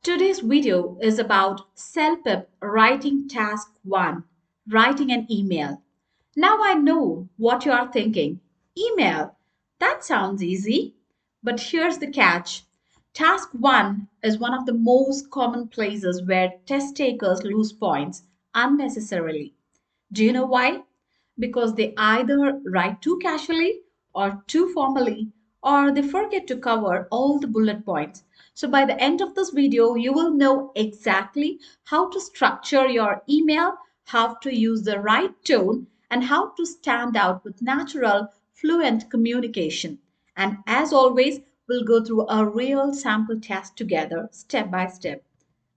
Today's video is about CELPIP writing task 1, writing an email. Now I know what you are thinking. Email? That sounds easy. But here's the catch. Task 1 is one of the most common places where test takers lose points unnecessarily. Do you know why? Because they either write too casually or too formally, or they forget to cover all the bullet points. So by the end of this video, you will know exactly how to structure your email, how to use the right tone, and how to stand out with natural, fluent communication. And as always, we'll go through a real sample test together, step by step.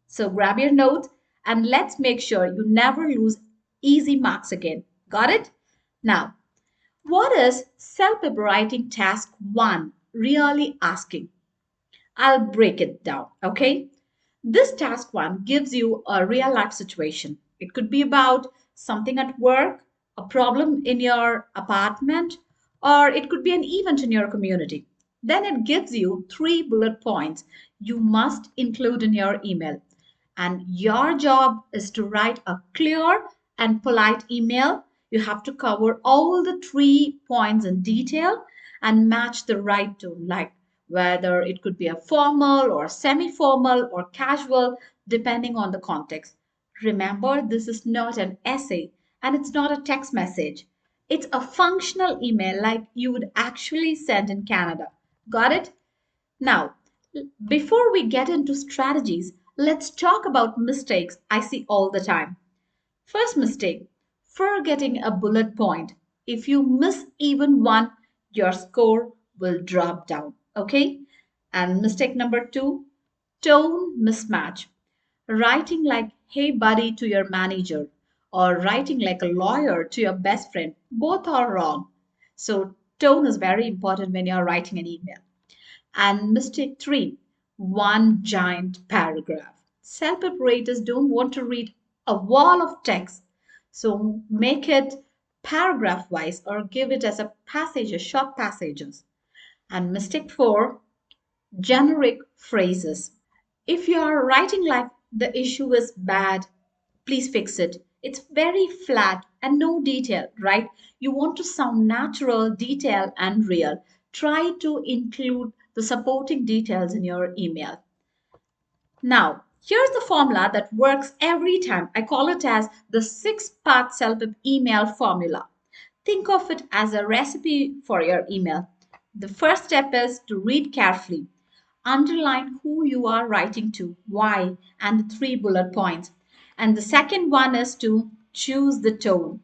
So grab your notes and let's make sure you never lose easy marks again. Got it? Now, what is self-pip writing task 1 really asking? I'll break it down, okay? This task 1 gives you a real life situation. It could be about something at work, a problem in your apartment, or it could be an event in your community. Then it gives you 3 bullet points you must include in your email. And your job is to write a clear and polite email. You have to cover all the 3 points in detail and match the right tone, like whether it could be a formal or semi formal or casual, depending on the context. Remember, this is not an essay and it's not a text message. It's a functional email like you would actually send in Canada. Got it? Now, before we get into strategies, let's talk about mistakes I see all the time. First mistake, forgetting a bullet point. If you miss even one, your score will drop down. Okay? And mistake number 2, tone mismatch. Writing like, hey buddy, to your manager, or writing like a lawyer to your best friend, both are wrong. So, tone is very important when you're writing an email. And mistake 3, one giant paragraph. Self preparators don't want to read a wall of text, so make it paragraph wise or give it as a passages, short passages. And mistake 4, generic phrases. If you are writing like the issue is bad, please fix it. It's very flat and no detail, right? You want to sound natural, detailed, and real. Try to include the supporting details in your email. Now, here's the formula that works every time. I call it as the 6-part self-help email formula. Think of it as a recipe for your email. The first step is to read carefully. Underline who you are writing to, why, and the 3 bullet points. And the second one is to choose the tone.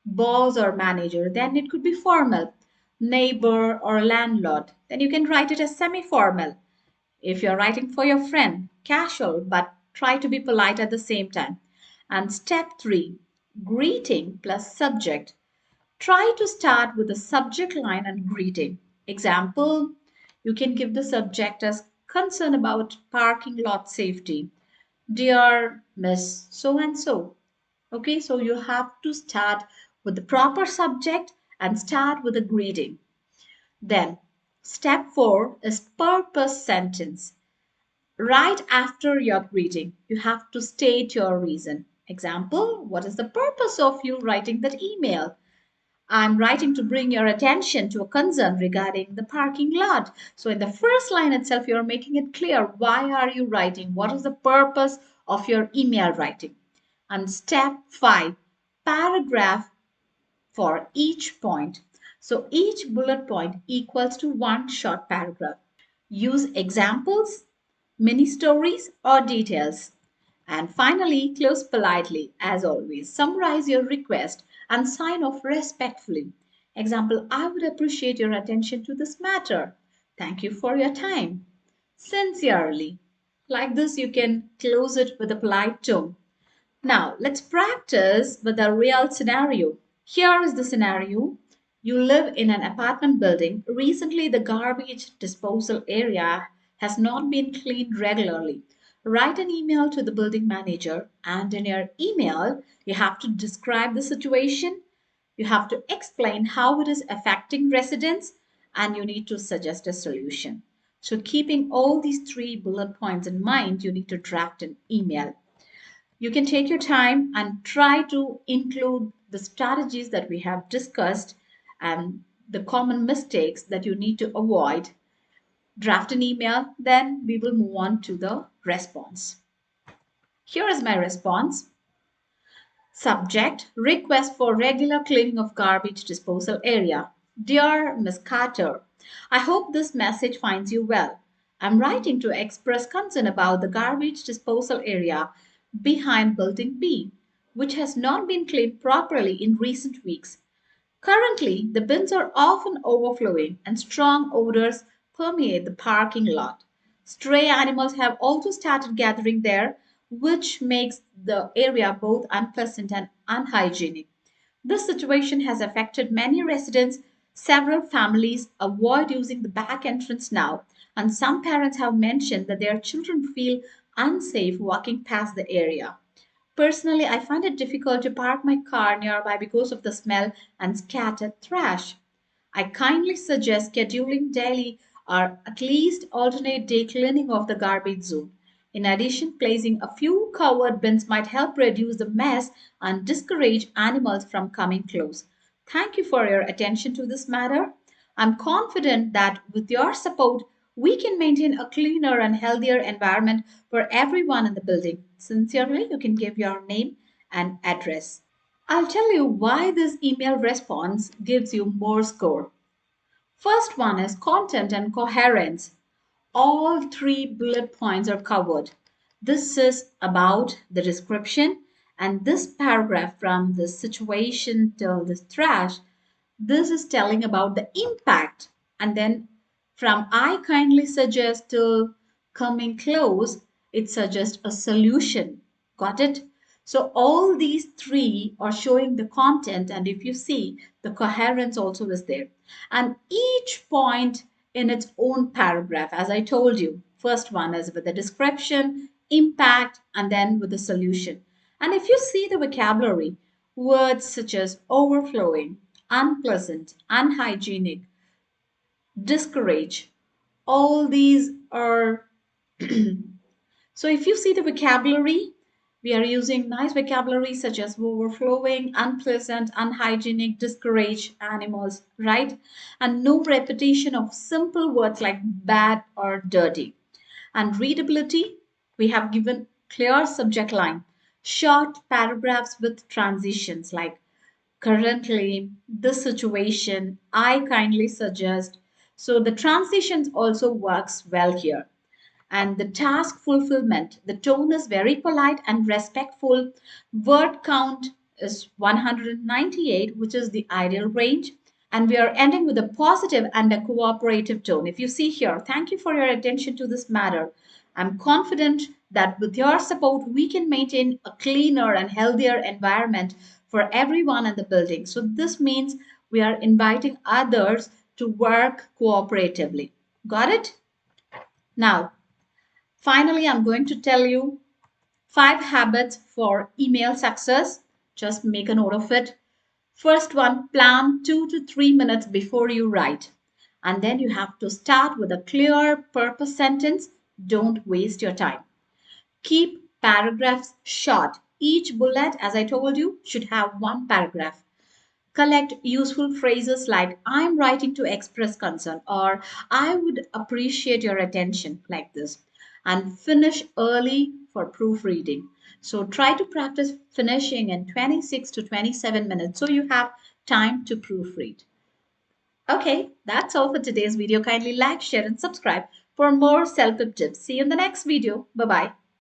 Boss or manager, then it could be formal. Neighbor or landlord, then you can write it as semi formal. If you're writing for your friend, casual, but try to be polite at the same time. And step 3, greeting plus subject. Try to start with the subject line and greeting. Example, you can give the subject as concern about parking lot safety. Dear Miss So and so. Okay, so you have to start with the proper subject and start with a greeting. Then, step 4 is purpose sentence. Right after your greeting, you have to state your reason. Example, what is the purpose of you writing that email? I'm writing to bring your attention to a concern regarding the parking lot. So in the first line itself, you're making it clear why are you writing? What is the purpose of your email writing? And step 5, paragraph for each point. So each bullet point equals to one short paragraph. Use examples, mini stories, or details. And finally, close politely, as always. Summarize your request and sign off respectfully. Example, I would appreciate your attention to this matter. Thank you for your time. Sincerely. Like this, you can close it with a polite tone. Now, let's practice with a real scenario. Here is the scenario. You live in an apartment building. Recently, the garbage disposal area has not been cleaned regularly. Write an email to the building manager, and in your email, you have to describe the situation. You have to explain how it is affecting residents, and you need to suggest a solution. So, keeping all these three bullet points in mind, you need to draft an email. You can take your time and try to include the strategies that we have discussed and the common mistakes that you need to avoid. Draft an email, then we will move on to the response. Here is my response. Subject: Request for regular cleaning of garbage disposal area. Dear Miss Carter, I hope this message finds you well. I'm writing to express concern about the garbage disposal area behind Building B, which has not been cleaned properly in recent weeks. Currently, the bins are often overflowing and strong odors permeate the parking lot. Stray animals have also started gathering there, which makes the area both unpleasant and unhygienic. This situation has affected many residents. Several families avoid using the back entrance now, and some parents have mentioned that their children feel unsafe walking past the area. Personally, I find it difficult to park my car nearby because of the smell and scattered trash. I kindly suggest scheduling daily or at least alternate day cleaning of the garbage zone. In addition, placing a few covered bins might help reduce the mess and discourage animals from coming close. Thank you for your attention to this matter. I'm confident that with your support, we can maintain a cleaner and healthier environment for everyone in the building. Sincerely, you can give your name and address. I'll tell you why this email response gives you more score. First one is content and coherence. All three bullet points are covered. This is about the description, and this paragraph from the situation till the trash, this is telling about the impact. And then from I kindly suggest to coming close, it suggests a solution. Got it? So all these three are showing the content, and if you see, the coherence also is there. And each point in its own paragraph, as I told you. First one is with the description, impact, and then with the solution. And if you see the vocabulary, words such as overflowing, unpleasant, unhygienic, discourage, all these are. So if you see the vocabulary, we are using nice vocabulary such as overflowing, unpleasant, unhygienic, discourage animals, right? And no repetition of simple words like bad or dirty. And readability, we have given clear subject line, short paragraphs with transitions like currently, this situation, I kindly suggest. So the transitions also works well here. And the task fulfillment, the tone is very polite and respectful. Word count is 198, which is the ideal range. And we are ending with a positive and a cooperative tone. If you see here, thank you for your attention to this matter. I'm confident that with your support, we can maintain a cleaner and healthier environment for everyone in the building. So, this means we are inviting others to work cooperatively. Got it? Now, finally, I'm going to tell you 5 habits for email success. Just make a note of it. First one, plan 2 to 3 minutes before you write. And then you have to start with a clear purpose sentence. Don't waste your time. Keep paragraphs short. Each bullet, as I told you, should have one paragraph. Collect useful phrases like I'm writing to express concern or I would appreciate your attention, like this. And finish early for proofreading. So try to practice finishing in 26 to 27 minutes so you have time to proofread. Okay, that's all for today's video. Kindly like, share, and subscribe for more self-help tips. See you in the next video. Bye bye.